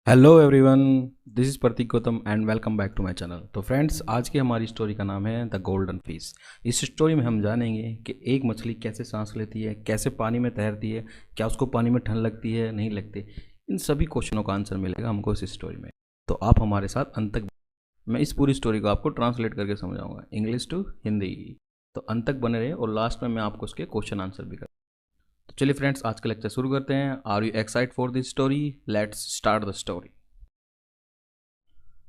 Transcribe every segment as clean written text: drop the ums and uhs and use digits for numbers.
Hello everyone, this is Prateek Gautam and welcome back to my channel. तो friends, आज की हमारी स्टोरी का नाम है द गोल्डन फिश। इस स्टोरी में हम जानेंगे कि एक मछली कैसे सांस लेती है, कैसे पानी में तैरती है, क्या उसको पानी में ठंड लगती है नहीं लगती। इन सभी क्वेश्चनों का आंसर मिलेगा हमको इस स्टोरी में। तो आप हमारे साथ अंत तक, मैं इस पूरी स्टोरी को आपको ट्रांसलेट करके समझाऊंगा इंग्लिश टू हिंदी। तो अंत तक बने रहे और लास्ट में मैं आपको उसके क्वेश्चन आंसर भी तो चलिए फ्रेंड्स, आज का लेक्चर शुरू करते हैं। Are you excited for this story? Let's start the story.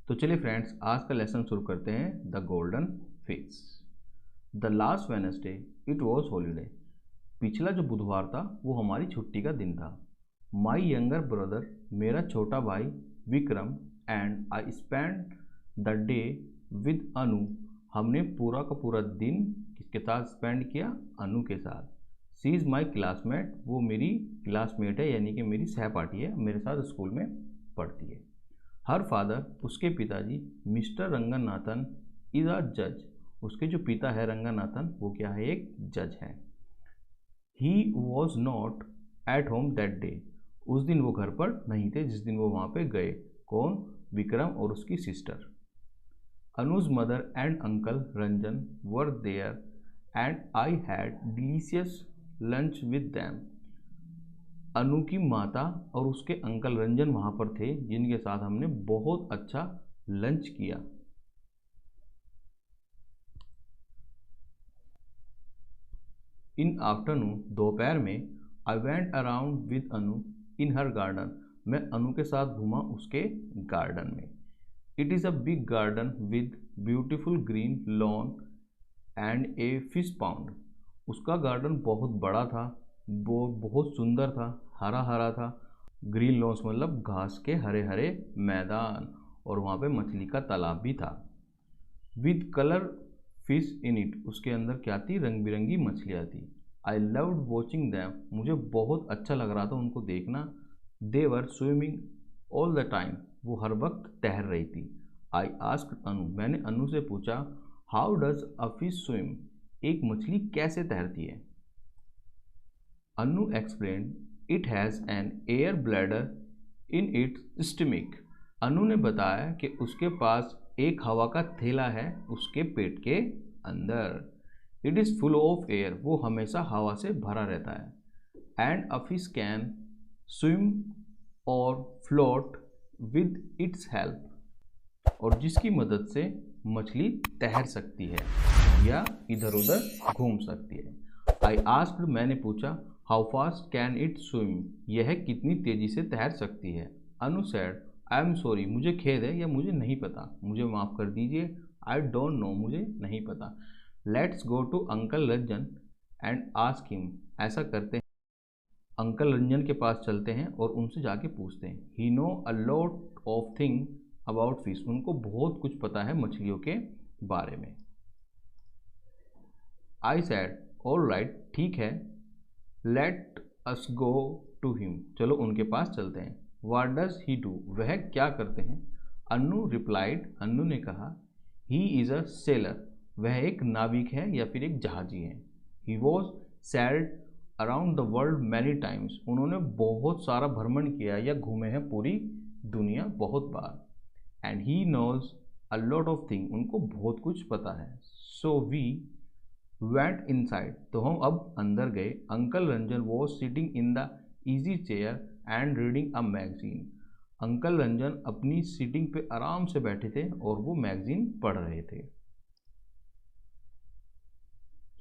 तो चलिए फ्रेंड्स, आज का लेसन शुरू करते हैं the golden fish. The last Wednesday it was holiday. पिछला जो बुधवार था वो हमारी छुट्टी का दिन था। माई यंगर ब्रदर, मेरा छोटा भाई Vikram, and I spend the day with Anu. हमने पूरा का पूरा दिन किसके साथ स्पेंड किया? अनु के साथ। सी इज़ माई क्लासमेट, वो मेरी क्लासमेट है, यानी कि मेरी सहपाठी है, मेरे साथ स्कूल में पढ़ती है। हर फादर, उसके पिताजी, मिस्टर रंगनाथन इज अ जज। उसके जो पिता है रंगनाथन, वो क्या है? एक जज है। He was not at home that day. उस दिन वो घर पर नहीं थे जिस दिन वो वहाँ पे गए। कौन? विक्रम और उसकी sister. Anu's mother and uncle Ranjan were there and I had delicious lunch with them. Anu की माता और उसके अंकल रंजन वहाँ पर थे, जिनके साथ हमने बहुत अच्छा लंच किया। इन आफ्टरनून, दोपहर में, I went around with Anu in her garden. मैं अनु के साथ घूमा उसके गार्डन में। It is a big garden with beautiful green lawn and a fish pound. उसका गार्डन बहुत बड़ा था, वो बहुत सुंदर था, हरा हरा था। ग्रीन लॉन्स मतलब घास के हरे हरे मैदान, और वहाँ पे मछली का तालाब भी था। With colour fish in it, उसके अंदर क्या थी? रंग बिरंगी मछलियाँ थी। आई लव्ड वॉचिंग दैम, मुझे बहुत अच्छा लग रहा था उनको देखना। They were swimming all the time, वो हर वक्त तैर रही थी। आई आस्क्ड अनु, मैंने अनु से पूछा, how does a fish swim, एक मछली कैसे तैरती है? Anu explain, it has an air bladder in its stomach. Anu ने बताया कि उसके पास एक हवा का थैला है उसके पेट के अंदर। It is full of air, वो हमेशा हवा से भरा रहता है। And a fish can swim और फ्लोट विद इट्स हेल्प, और जिसकी मदद से मछली तैर सकती है या इधर उधर घूम सकती है। आई आस्क्ड, मैंने पूछा, how fast can it swim, यह कितनी तेजी से तैर सकती है? अनु सेड, आई एम सॉरी, मुझे खेद है या मुझे नहीं पता, मुझे माफ़ कर दीजिए। आई डोंट नो, मुझे नहीं पता। Let's go to uncle Ranjan and ask him, ऐसा करते हैं, अंकल रंजन के पास चलते हैं और उनसे जाके पूछते हैं। He know a lot of thing about fish, उनको बहुत कुछ पता है मछलियों के बारे में। आई सैड, ऑल राइट, ठीक है, let us go to him, चलो उनके पास चलते हैं। वाट डज ही डू, वह क्या करते हैं? अनु रिप्लाइड, अनु ने कहा, ही इज़ अ सेलर, वह एक नाविक है या फिर एक जहाजी है। He was sailed around the world many times, उन्होंने बहुत सारा भ्रमण किया या घूमे हैं पूरी दुनिया बहुत बार। And he knows a lot of thing, उनको बहुत कुछ पता है। सो वी वेंट इनसाइड, तो हम अब अंदर गए। Uncle Ranjan was sitting in the easy chair and reading a magazine. Uncle Ranjan अपनी सीटिंग पे आराम से बैठे थे और वो मैगजीन पढ़ रहे थे।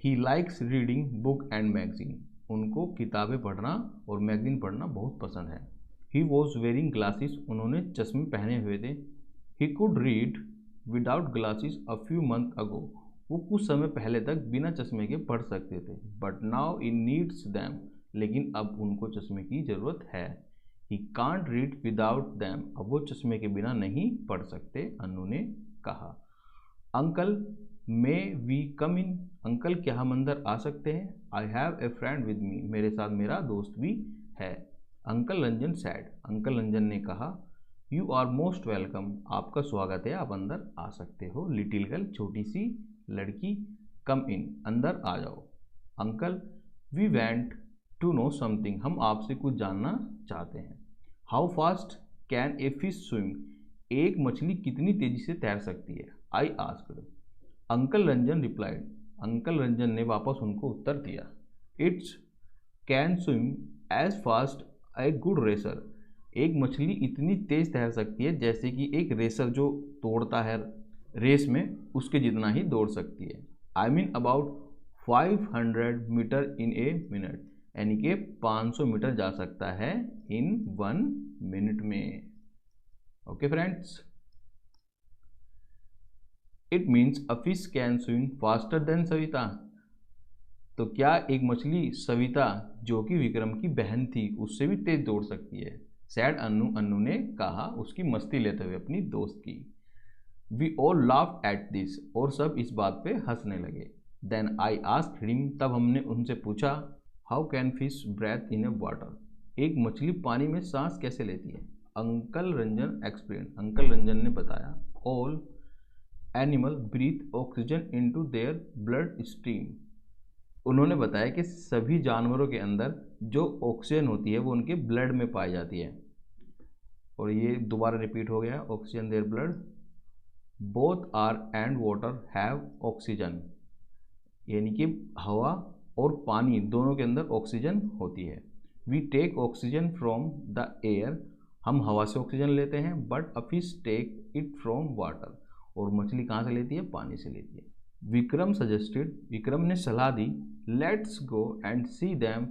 He likes reading book and magazine, उनको किताबें पढ़ना और मैगजीन पढ़ना बहुत पसंद है। ही वॉज वेयरिंग ग्लासेस, उन्होंने चश्मे पहने हुए थे। He could read without glasses a few month ago, वो कुछ समय पहले तक बिना चश्मे के पढ़ सकते थे। But now in needs them, लेकिन अब उनको चश्मे की ज़रूरत है। He can't read without them, अब वो चश्मे के बिना नहीं पढ़ सकते, अनु ने कहा। Uncle may we come in, uncle क्या हम अंदर आ सकते हैं? I have a friend with me, मेरे साथ मेरा दोस्त भी है। Uncle Ranjan said, uncle Ranjan ने कहा, यू आर मोस्ट वेलकम, आपका स्वागत है, आप अंदर आ सकते हो। लिटिल गर्ल, छोटी सी लड़की, कम इन, अंदर आ जाओ। Uncle, we went to know something, हम आपसे कुछ जानना चाहते हैं। How fast can a fish swim, एक मछली कितनी तेजी से तैर सकती है? I asked. Uncle Ranjan replied, uncle Ranjan ने वापस उनको उत्तर दिया, it's can swim as fast a good racer, एक मछली इतनी तेज तैर सकती है जैसे कि एक रेसर जो दौड़ता है रेस में उसके जितना ही दौड़ सकती है। I mean about 500 metre in a minute, यानी कि 500 मीटर जा सकता है इन 1 मिनट में। Okay friends, it means a fish can swim faster than Savita, तो क्या एक मछली सविता जो कि विक्रम की बहन थी उससे भी तेज दौड़ सकती है? सैड अन्नू, अन्नू ने कहा उसकी मस्ती लेते हुए अपनी दोस्त की। We all laughed at this, और सब इस बात पे हंसने लगे। देन आई आस्क्ड हिम, तब हमने उनसे पूछा, how can fish breath in a water, एक मछली पानी में सांस कैसे लेती है? Uncle Ranjan explain, uncle Ranjan ने बताया, all animal breathe oxygen into their blood stream, उन्होंने बताया कि सभी जानवरों के अंदर जो ऑक्सीजन होती है वो उनके ब्लड में पाई जाती है। और ये दोबारा रिपीट हो गया, oxygen their blood, both air and water have oxygen, यानी कि हवा और पानी दोनों के अंदर ऑक्सीजन होती है। We take oxygen from the air, हम हवा से ऑक्सीजन लेते हैं, but a fish take it from water, और मछली कहाँ से लेती है? पानी से लेती है। विक्रम सजेस्टेड, विक्रम ने सलाह दी, let's go and see them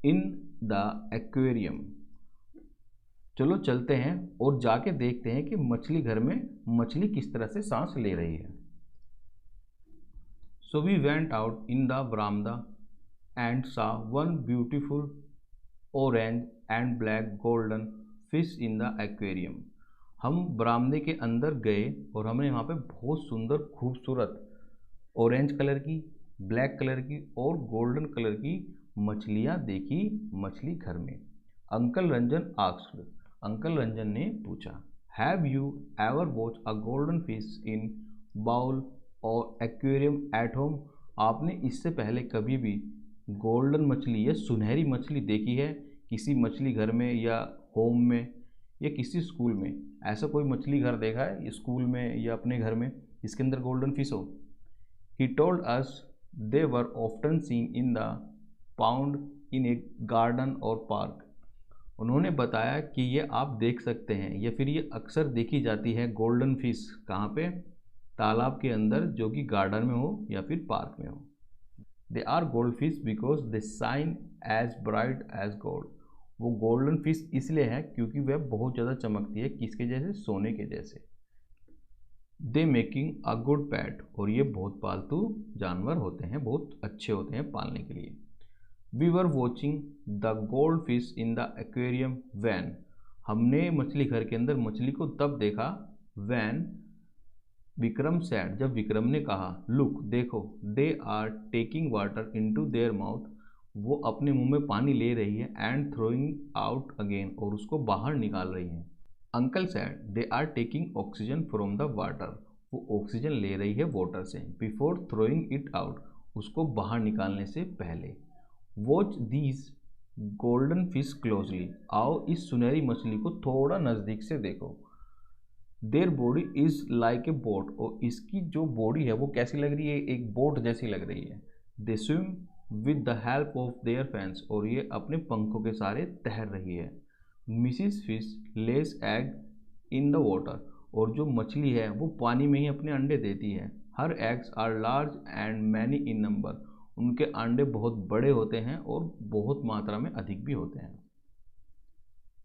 in the aquarium, चलो चलते हैं और जाके देखते हैं कि मछली घर में मछली किस तरह से सांस ले रही है। So we went out in the बरामदा and saw one beautiful orange and black golden fish in the aquarium, हम बरामदे के अंदर गए और हमने वहाँ पे बहुत सुंदर खूबसूरत ऑरेंज कलर की, ब्लैक कलर की और गोल्डन कलर की मछलियाँ देखी मछली घर में। Uncle Ranjan asked, uncle Ranjan ने पूछा, have you ever watch a golden fish in bowl और एक्वेरियम एट होम, आपने इससे पहले कभी भी गोल्डन मछली या सुनहरी मछली देखी है किसी मछली घर में या होम में या किसी स्कूल में? ऐसा कोई मछली घर देखा है स्कूल में या अपने घर में इसके अंदर गोल्डन फिश हो? He told us they were often seen in the pond in a garden or park. उन्होंने बताया कि ये आप देख सकते हैं या फिर ये अक्सर देखी जाती है गोल्डन फिश, कहाँ पे? तालाब के अंदर, जो कि गार्डन में हो या फिर पार्क में हो। They are gold fish because they shine as bright as gold, वो गोल्डन फिश इसलिए है क्योंकि वह बहुत ज़्यादा चमकती है, किसके जैसे? सोने के जैसे। They making a good PAT, और ये बहुत पालतू जानवर होते हैं, बहुत अच्छे होते हैं पालने के लिए। We were watching the gold fish in the aquarium when, हमने मछली घर के अंदर मछली को तब देखा, वैन विक्रम सैड, जब विक्रम ने कहा, लुक देखो, they are taking water into their mouth, वो अपने मुंह में पानी ले रही है, एंड थ्रोइंग आउट अगेन, और उसको बाहर निकाल रही हैं। Uncle said they are taking oxygen from the water, वो ऑक्सीजन ले रही है वाटर से, बिफोर थ्रोइंग इट आउट, उसको बाहर निकालने से पहले। Watch these golden fish closely, आओ इस सुनहरी मछली को थोड़ा नज़दीक से देखो। Their body is like a boat, और इसकी जो बॉडी है वो कैसी लग रही है? एक बोट जैसी लग रही है। दे swim with the help of their fans, और ये अपने पंखों के सहारे तैर रही है। Mrs fish less egg in the water, और जो मछली है वो पानी में ही अपने अंडे देती है। Her eggs are large and many in number, उनके अंडे बहुत बड़े होते हैं और बहुत मात्रा में अधिक भी होते हैं।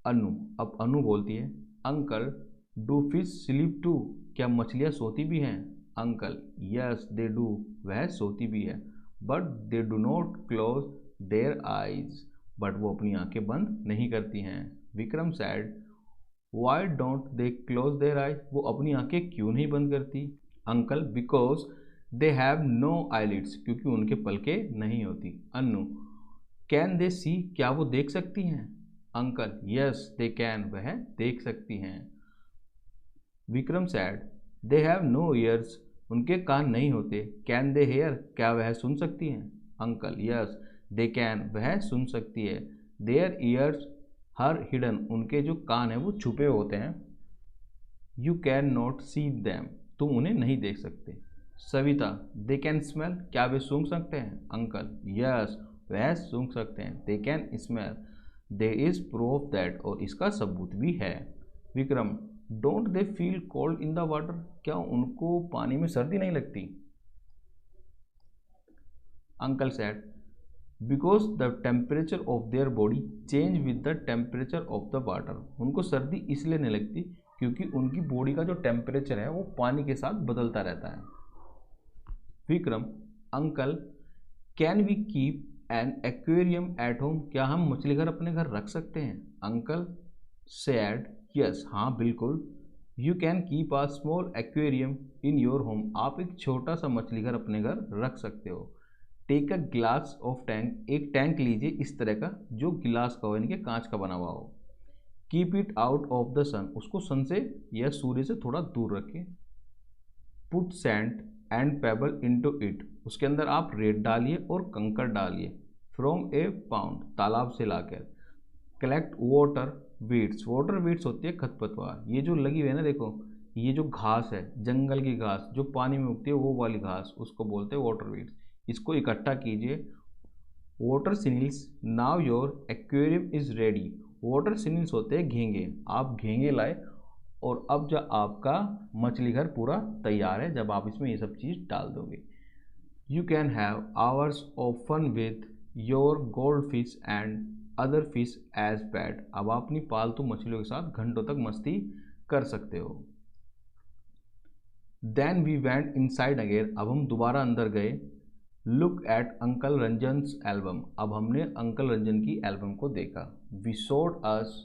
अनु, अब अनु बोलती है, uncle do fish sleep too, क्या मछलियाँ सोती भी हैं? अंकल यस दे डू, वह सोती भी है, but they do not close their eyes, but वो अपनी आंखें बंद नहीं करती हैं। Vikram said why don't they close their eyes, वो अपनी आंखें क्यों नहीं बंद करती? Uncle because they have no eyelids, क्योंकि उनके पलके नहीं होती। अनु कैन दे सी, क्या वो देख सकती हैं? अंकल यस दे कैन, वह देख सकती हैं। Vikram said they have no ears, उनके कान नहीं होते। कैन दे हेयर, क्या वह सुन सकती हैं? अंकल यस दे कैन, वह सुन सकती है। देयर ईयर्स हर हिडन, उनके जो कान हैं वो छुपे होते हैं। You can not see them, तुम उन्हें नहीं देख सकते। सविता, दे कैन स्मेल, क्या वे सूंघ सकते हैं? अंकल, यस, वह सूंघ सकते हैं। They can smell, there is proof that, और इसका सबूत भी है। Vikram, don't they feel cold in the water, क्या उनको पानी में सर्दी नहीं लगती? Uncle said, because the temperature of their body change with the temperature of the water, उनको सर्दी इसलिए नहीं लगती क्योंकि उनकी बॉडी का जो टेम्परेचर है वो पानी के साथ बदलता रहता है। Vikram, uncle, can we keep an aquarium at home, क्या हम मछली घर अपने घर रख सकते हैं? अंकल सेड, यस, हाँ बिल्कुल। You can keep a small aquarium in your home, आप एक छोटा सा मछली घर अपने घर रख सकते हो। Take a glass of tank, एक टैंक लीजिए इस तरह का जो गिलास का हो, यानी कि कांच का बना हुआ हो। Keep it out of the sun, उसको सन से या सूर्य से थोड़ा दूर रखें। Put sand and pebble into it, उसके अंदर आप रेत डालिए और कंकड़ डालिए। फ्रॉम ए पाउंड, तालाब से लाकर। Collect water weeds, water weeds होती है खरपतवार, ये जो लगी हुई है ना, देखो ये जो घास है, जंगल की घास जो पानी में उगती है, वो वाली घास, उसको बोलते हैं वाटर वीड्स। इसको इकट्ठा कीजिए। Water snails, now your aquarium is ready, water snails होते हैं घेंगे, आप घेंगे लाए और अब जब आपका मछली घर पूरा तैयार है, जब आप इसमें ये सब चीज़ डाल दोगे। You can have hours of fun with your gold fish and other fish as pet, अब आप अपनी पालतू मछलियों के साथ घंटों तक मस्ती कर सकते हो। Then we went inside again, अब हम दोबारा अंदर गए। Look at uncle Ranjan's album, अब हमने अंकल रंजन की एल्बम को देखा। We showed us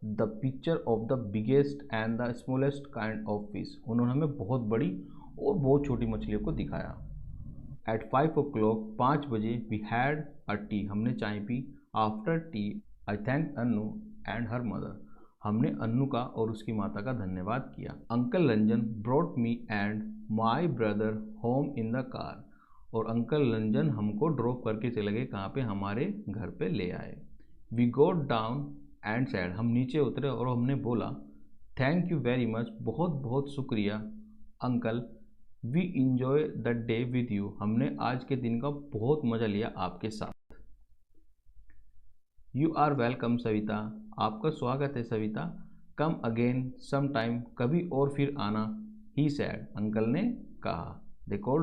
the picture of the biggest and the smallest kind of fish, उन्होंने हमें बहुत बड़ी और बहुत छोटी मछलियों को दिखाया। एट 5 o'clock, 5 बजे, वी हैड अ टी, हमने चाय P. After T I thank Annu and her mother, हमने अन्नू का और उसकी माता का धन्यवाद किया। Uncle Ranjan brought me and my brother home in the car, और अंकल रंजन हमको ड्रॉप करके चले गए, कहाँ पे? हमारे घर पे ले आए। We got down and said, हम नीचे उतरे और हमने बोला थैंक यू वेरी मच, बहुत बहुत शुक्रिया uncle. We enjoy the day with you, हमने आज के दिन का बहुत मज़ा लिया आपके साथ। यू आर वेलकम सविता, आपका स्वागत है Savita. Come again some time, कभी और फिर आना। ही सैड, अंकल ने कहा। They called